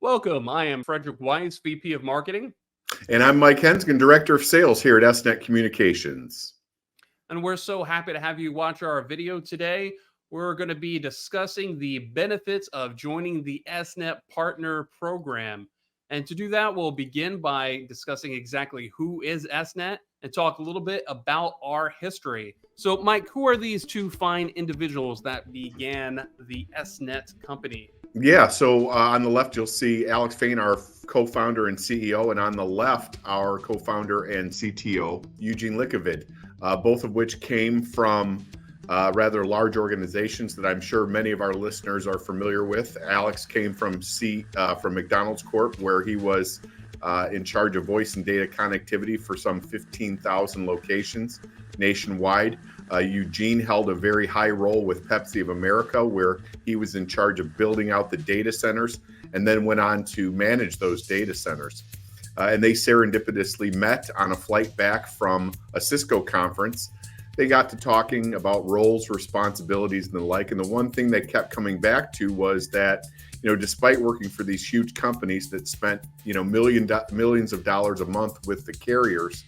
Welcome. I am Frederick Weiss, VP of Marketing, And I'm Mike Hensgen, Director of Sales here at SNET Communications. and we're so happy to have you watch our video today. We're going to be discussing the benefits of joining the SNET Partner Program. And to do that, we'll begin by discussing exactly who is SNET and talk a little bit about our history. So, Mike, who are these two fine individuals that began the SNET company? Yeah, so on the left, you'll see Alex Fain, our co founder and CEO, and on the left, our co founder and CTO, Eugene Likovid, both of which came from rather large organizations that I'm sure many of our listeners are familiar with. Alex came from McDonald's Corp, where he was in charge of voice and data connectivity for some 15,000 locations nationwide. Eugene held a very high role with Pepsi of America, where he was in charge of building out the data centers and then went on to manage those data centers. And they serendipitously met on a flight back from a Cisco conference. They got to talking about roles, responsibilities, and the like. And the one thing they kept coming back to was that, despite working for these huge companies that spent, millions of dollars a month with the carriers,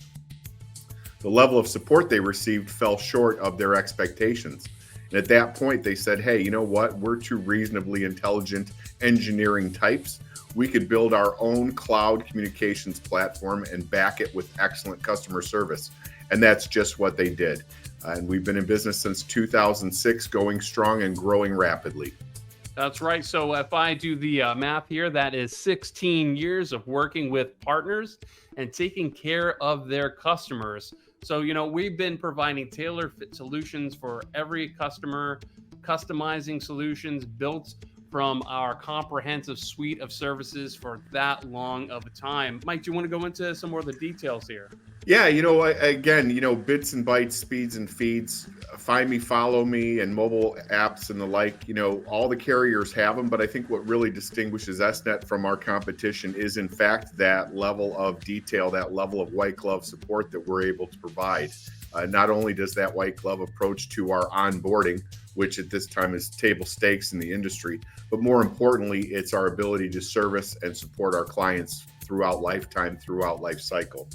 the level of support they received fell short of their expectations. And at that point, they said, hey, you know what? We're two reasonably intelligent engineering types. We could build our own cloud communications platform and back it with excellent customer service. And that's just what they did. And we've been in business since 2006, going strong and growing rapidly. That's right. So if I do the math here, that is 16 years of working with partners and taking care of their customers. So, we've been providing tailor fit solutions for every customer, customizing solutions built from our comprehensive suite of services for that long of a time. Mike, do you want to go into some more of the details here? Yeah, again, bits and bytes, speeds and feeds, find me, follow me, and mobile apps and the like, all the carriers have them. But I think what really distinguishes SNET from our competition is, in fact, that level of detail, that level of white glove support that we're able to provide. Not only does that white glove approach to our onboarding, which at this time is table stakes in the industry, but more importantly, it's our ability to service and support our clients throughout lifetime, throughout life cycle.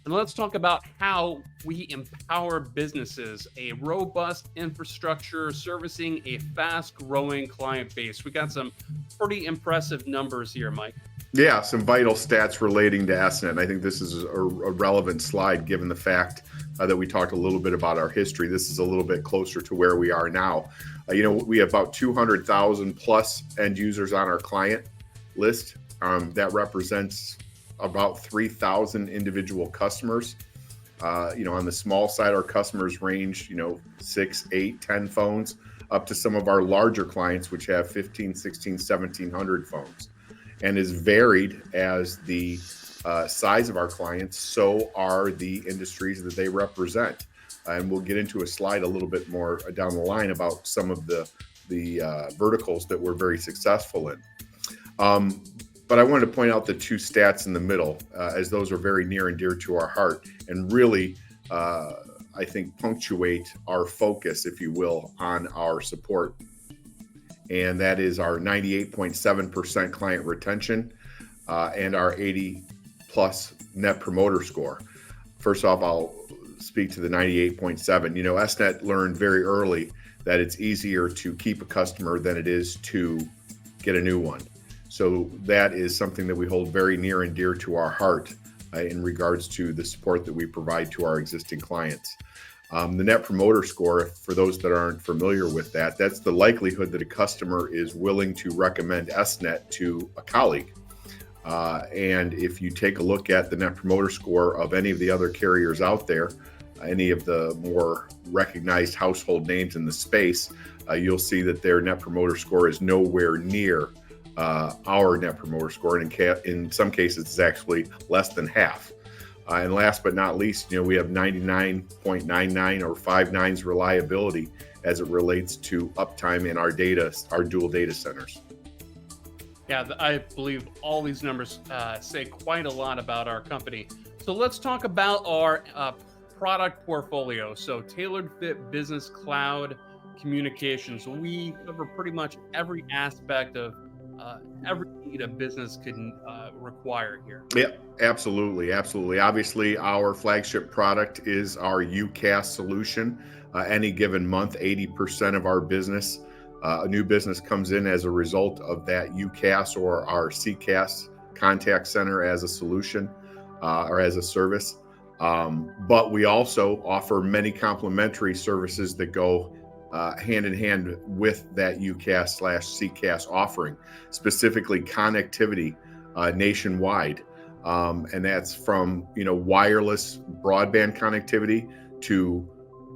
And let's talk about how we empower businesses, a robust infrastructure servicing a fast growing client base. We got some pretty impressive numbers here, Mike. Yeah, some vital stats relating to SNET. And I think this is a relevant slide given the fact that we talked a little bit about our history. This is a little bit closer to where we are now. We have about 200,000 plus end users on our client list. That represents about 3,000 individual customers. On the small side, our customers range, 6, 8, 10 phones, up to some of our larger clients, which have 15, 16, 1,700 phones. And as varied as the size of our clients, so are the industries that they represent. And we'll get into a slide a little bit more down the line about some of the verticals that we're very successful in. But I wanted to point out the two stats in the middle, as those are very near and dear to our heart, and really, I think, punctuate our focus, if you will, on our support. And that is our 98.7% client retention and our 80 plus net promoter score. First off, I'll speak to the 98.7. SNET learned very early that it's easier to keep a customer than it is to get a new one. So that is something that we hold very near and dear to our heart in regards to the support that we provide to our existing clients. The Net Promoter Score, for those that aren't familiar with that, that's the likelihood that a customer is willing to recommend SNET to a colleague. And if you take a look at the Net Promoter Score of any of the other carriers out there, any of the more recognized household names in the space, you'll see that their Net Promoter Score is nowhere near our Net Promoter Score, and in some cases it's actually less than half. And last but not least, we have 99.99 or 5.9s reliability as it relates to uptime in our dual data centers. Yeah, I believe all these numbers say quite a lot about our company. So let's talk about our product portfolio. So Tailored Fit Business Cloud Communications. We cover pretty much every aspect of every need a business can require here. Yeah, absolutely, absolutely. Obviously, our flagship product is our UCaaS solution. Any given month, 80% of our business, a new business comes in as a result of that UCaaS or our CCaaS contact center as a solution or as a service. But we also offer many complementary services that go hand in hand with that UCaaS/CCaaS offering, specifically connectivity nationwide. And that's from wireless broadband connectivity to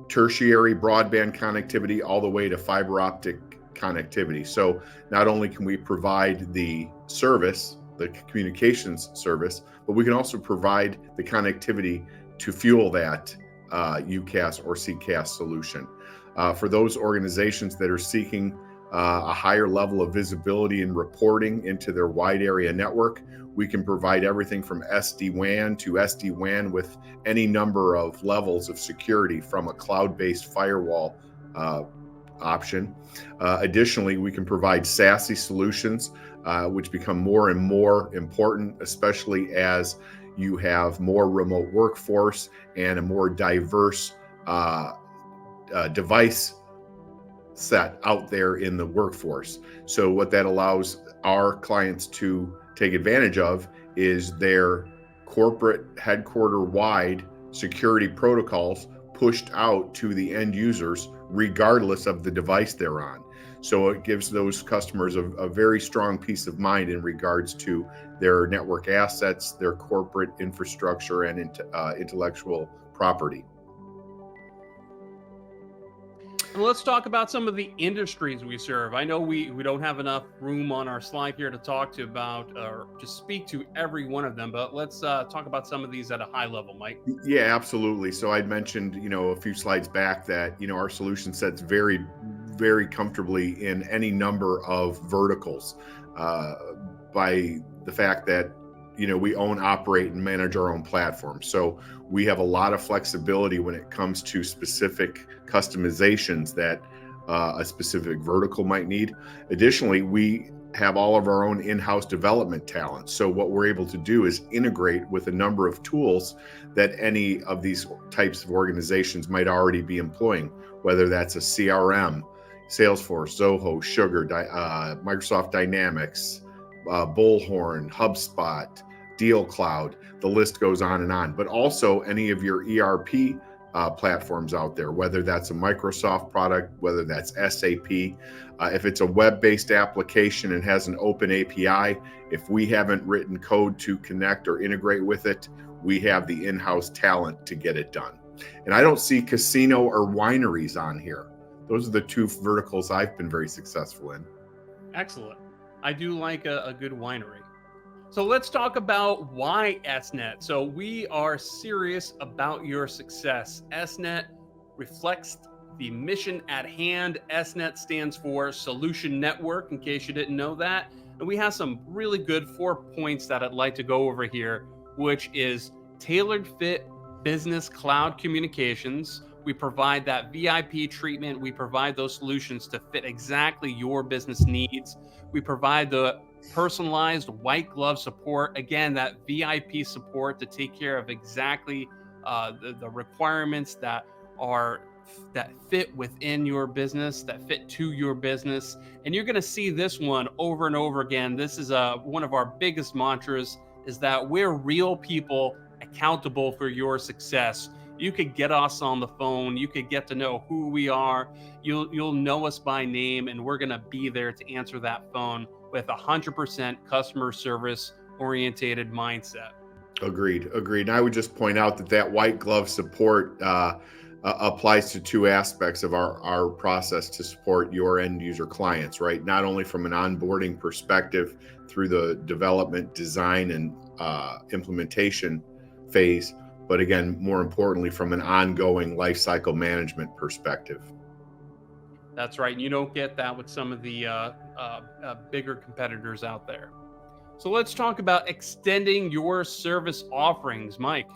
tertiary broadband connectivity all the way to fiber optic connectivity. So not only can we provide the service, the communications service, but we can also provide the connectivity to fuel that UCaaS or CCaaS solution. For those organizations that are seeking a higher level of visibility and reporting into their wide area network, we can provide everything from SD-WAN to SD-WAN with any number of levels of security from a cloud-based firewall option. Additionally, we can provide SASE solutions, which become more and more important, especially as you have more remote workforce and a more diverse device set out there in the workforce. So what that allows our clients to take advantage of is their corporate headquarter wide security protocols pushed out to the end users regardless of the device they're on. So it gives those customers a very strong peace of mind in regards to their network assets, their corporate infrastructure, and intellectual property. And let's talk about some of the industries we serve. I know we don't have enough room on our slide here to talk to about or to speak to every one of them, but let's talk about some of these at a high level, Mike. Yeah, absolutely. So I'd mentioned, a few slides back that, our solution sets very, very comfortably in any number of verticals by the fact that we own, operate, and manage our own platform. So we have a lot of flexibility when it comes to specific customizations that a specific vertical might need. Additionally, we have all of our own in-house development talent. So what we're able to do is integrate with a number of tools that any of these types of organizations might already be employing, whether that's a CRM, Salesforce, Zoho, Sugar, Microsoft Dynamics, Bullhorn, HubSpot, DealCloud, the list goes on and on, but also any of your ERP platforms out there, whether that's a Microsoft product, whether that's SAP. If it's a web-based application and has an open API, if we haven't written code to connect or integrate with it, we have the in-house talent to get it done. And I don't see casino or wineries on here. Those are the two verticals I've been very successful in. Excellent. I do like a good winery. So let's talk about why SNET. So we are serious about your success. SNET reflects the mission at hand. SNET stands for Solution Network, in case you didn't know that. And we have some really good 4 points that I'd like to go over here, which is tailored fit business cloud communications. We provide that VIP treatment. We provide those solutions to fit exactly your business needs. We provide the personalized white glove support. Again, that VIP support to take care of exactly the requirements that fit within your business, that fit to your business. And you're going to see this one over and over again. This is one of our biggest mantras, is that we're real people accountable for your success. You could get us on the phone. You could get to know who we are. You'll know us by name, and we're going to be there to answer that phone with 100% customer service orientated mindset. Agreed. And I would just point out that white glove support applies to two aspects of our process to support your end user clients, right? Not only from an onboarding perspective through the development, design, and implementation phase, but again, more importantly, from an ongoing lifecycle management perspective. That's right. And you don't get that with some of the bigger competitors out there. So let's talk about extending your service offerings, Mike.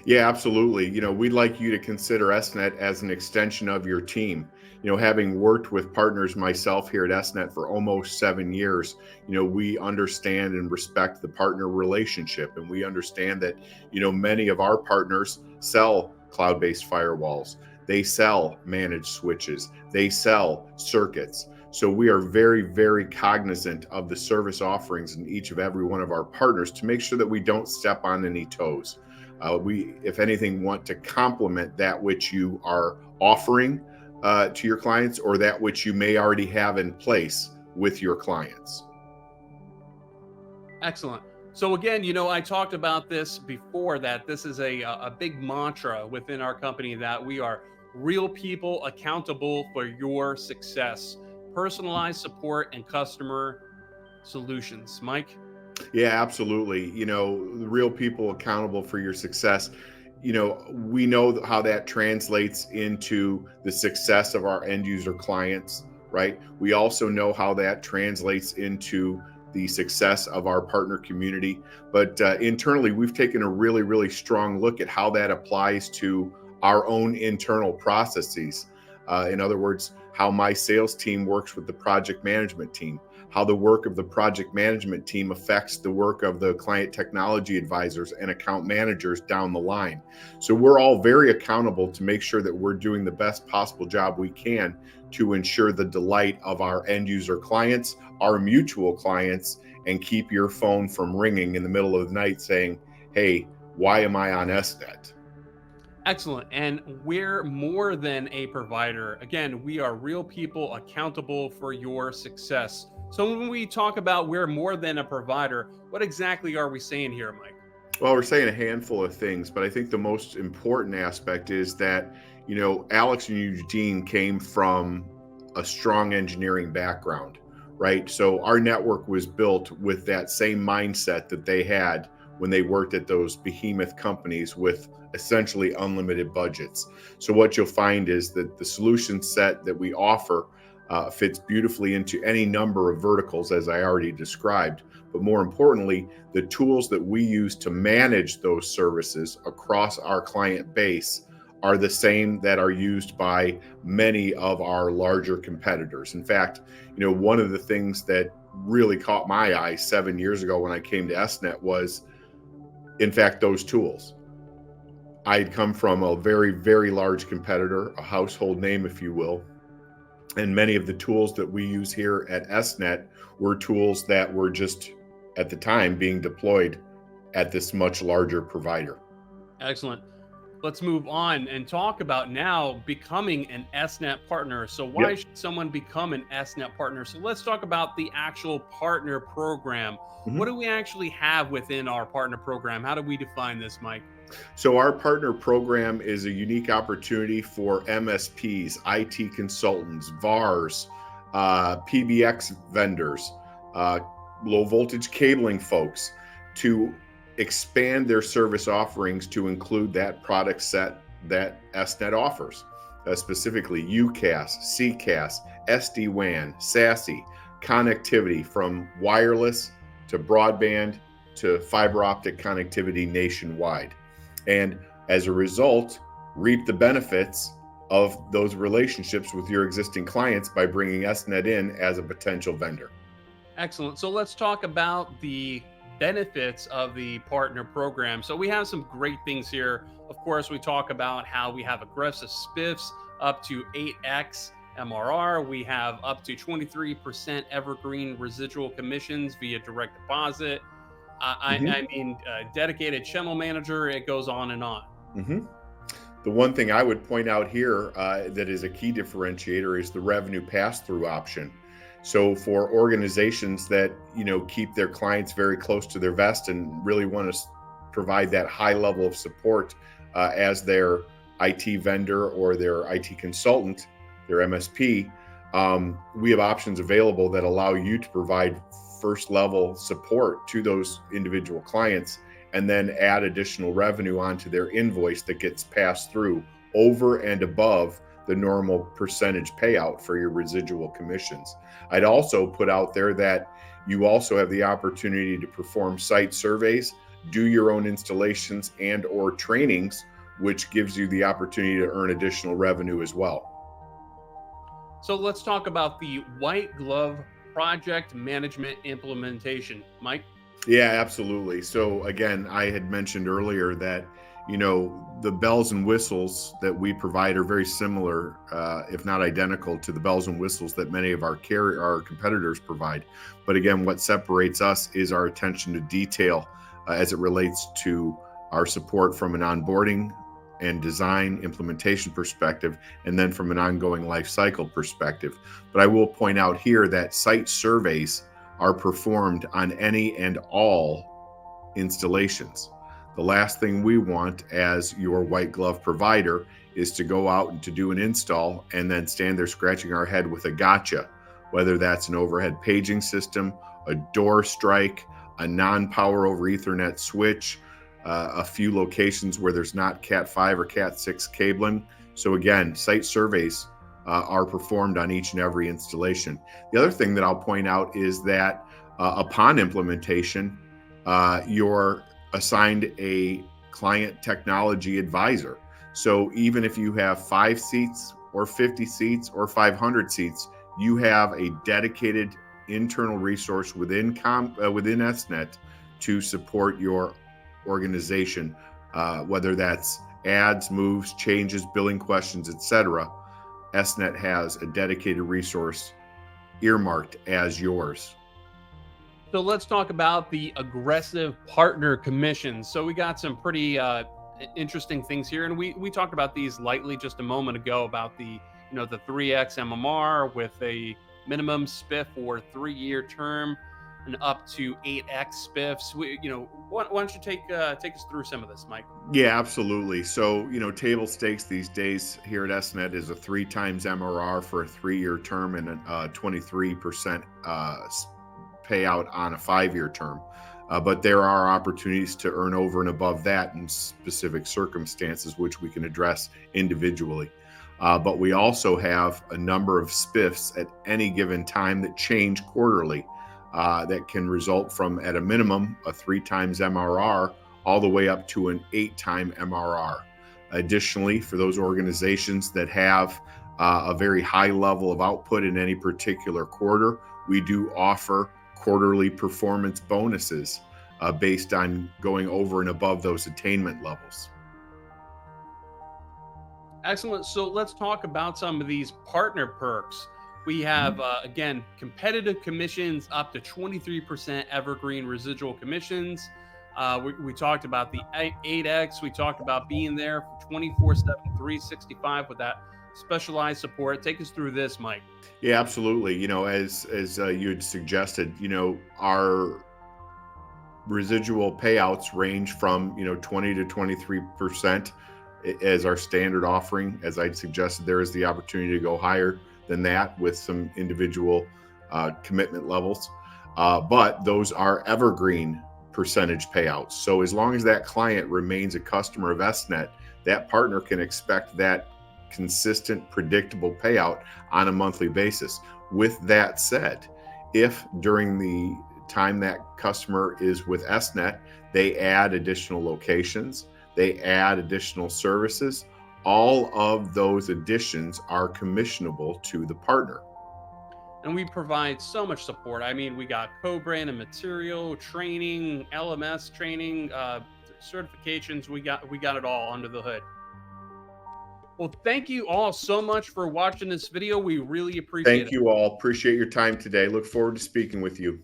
Yeah, absolutely. We'd like you to consider SNET as an extension of your team. having worked with partners myself here at SNET for almost 7 years, we understand and respect the partner relationship. And we understand that, many of our partners sell cloud-based firewalls. They sell managed switches. They sell circuits. So we are very, very cognizant of the service offerings in each of every one of our partners to make sure that we don't step on any toes. We, if anything, want to complement that which you are offering to your clients, or that which you may already have in place with your clients. Excellent. So again, I talked about this before, that this is a big mantra within our company, that we are real people accountable for your success, personalized support and customer solutions. Mike? Yeah, absolutely. The real people accountable for your success. We know how that translates into the success of our end user clients, right? We also know how that translates into the success of our partner community. But internally, we've taken a really, really strong look at how that applies to our own internal processes. In other words, how my sales team works with the project management team, how the work of the project management team affects the work of the client technology advisors and account managers down the line. So we're all very accountable to make sure that we're doing the best possible job we can to ensure the delight of our end user clients, our mutual clients, and keep your phone from ringing in the middle of the night saying, hey, why am I on SNET? Excellent. And we're more than a provider. Again, we are real people accountable for your success. So when we talk about we're more than a provider, what exactly are we saying here, Mike? Well, we're saying a handful of things, but I think the most important aspect is that, Alex and Eugene came from a strong engineering background, right? So our network was built with that same mindset that they had when they worked at those behemoth companies with essentially unlimited budgets. So what you'll find is that the solution set that we offer fits beautifully into any number of verticals, as I already described. But more importantly, the tools that we use to manage those services across our client base are the same that are used by many of our larger competitors. In fact, one of the things that really caught my eye 7 years ago when I came to SNET was, in fact, those tools. I had come from a very, very large competitor, a household name, if you will. And many of the tools that we use here at SNET were tools that were just, at the time, being deployed at this much larger provider. Excellent. Let's move on and talk about now becoming an SNET partner. So why should someone become an SNET partner? So let's talk about the actual partner program. Mm-hmm. What do we actually have within our partner program? How do we define this, Mike? So our partner program is a unique opportunity for MSPs, IT consultants, VARs, PBX vendors, low voltage cabling folks to expand their service offerings to include that product set that SNET offers, specifically UCaaS, CCaaS, SD-WAN, SASE, connectivity from wireless to broadband to fiber optic connectivity nationwide. And as a result, reap the benefits of those relationships with your existing clients by bringing SNET in as a potential vendor. Excellent. So let's talk about the benefits of the partner program. So we have some great things here. Of course, we talk about how we have aggressive spiffs up to 8x MRR. We have up to 23% evergreen residual commissions via direct deposit. I mean, dedicated channel manager, it goes on and on. Mm-hmm. The one thing I would point out here that is a key differentiator is the revenue pass-through option. So for organizations that, keep their clients very close to their vest and really want to provide that high level of support as their IT vendor or their IT consultant, their MSP, we have options available that allow you to provide first level support to those individual clients and then add additional revenue onto their invoice that gets passed through over and above the normal percentage payout for your residual commissions. I'd also put out there that you also have the opportunity to perform site surveys, do your own installations and or trainings, which gives you the opportunity to earn additional revenue as well. So let's talk about the white glove project management implementation. Mike? Yeah, absolutely. So again, I had mentioned earlier that the bells and whistles that we provide are very similar, if not identical, to the bells and whistles that many of our competitors provide. But again, what separates us is our attention to detail as it relates to our support from an onboarding and design implementation perspective, and then from an ongoing life cycle perspective. But I will point out here that site surveys are performed on any and all installations. The last thing we want as your white glove provider is to go out and to do an install and then stand there scratching our head with a gotcha, whether that's an overhead paging system, a door strike, a non-power over Ethernet switch, a few locations where there's not Cat5 or Cat6 cabling. So again, site surveys are performed on each and every installation. The other thing that I'll point out is that upon implementation, you're assigned a client technology advisor. So even if you have 5 seats or 50 seats or 500 seats, you have a dedicated internal resource within SNET to support your organization, whether that's ads, moves, changes, billing questions, etc. SNET has a dedicated resource earmarked as yours. So let's talk about the aggressive partner commissions. So we got some pretty interesting things here, and we talked about these lightly just a moment ago about the the 3x MMR with a minimum spiff for 3-year term and up to 8x spiffs. Why don't you take us through some of this, Mike? Yeah, absolutely. So, table stakes these days here at SNET is a 3 times MRR for a 3-year term and a 23% payout on a 5-year term. But there are opportunities to earn over and above that in specific circumstances, which we can address individually. But we also have a number of spiffs at any given time that change quarterly that can result from, at a minimum, a 3 times MRR all the way up to an 8-time MRR. Additionally, for those organizations that have a very high level of output in any particular quarter, we do offer quarterly performance bonuses based on going over and above those attainment levels. Excellent. So let's talk about some of these partner perks. We have, again, competitive commissions up to 23% evergreen residual commissions. We talked about the 8X. We talked about being there for 24/7, 365 with that specialized support. Take us through this, Mike. Yeah, absolutely. As you had suggested, our residual payouts range from 20 to 23% as our standard offering. As I suggested, there is the opportunity to go higher than that with some individual commitment levels. But those are evergreen percentage payouts. So as long as that client remains a customer of SNET, that partner can expect that consistent, predictable payout on a monthly basis. With that said, if during the time that customer is with SNET, they add additional locations, they add additional services, all of those additions are commissionable to the partner. And we provide so much support. I mean, we got co-brand and material training, LMS training, certifications. We got it all under the hood. Well, thank you all so much for watching this video. We really appreciate it. Thank you all. Appreciate your time today. Look forward to speaking with you.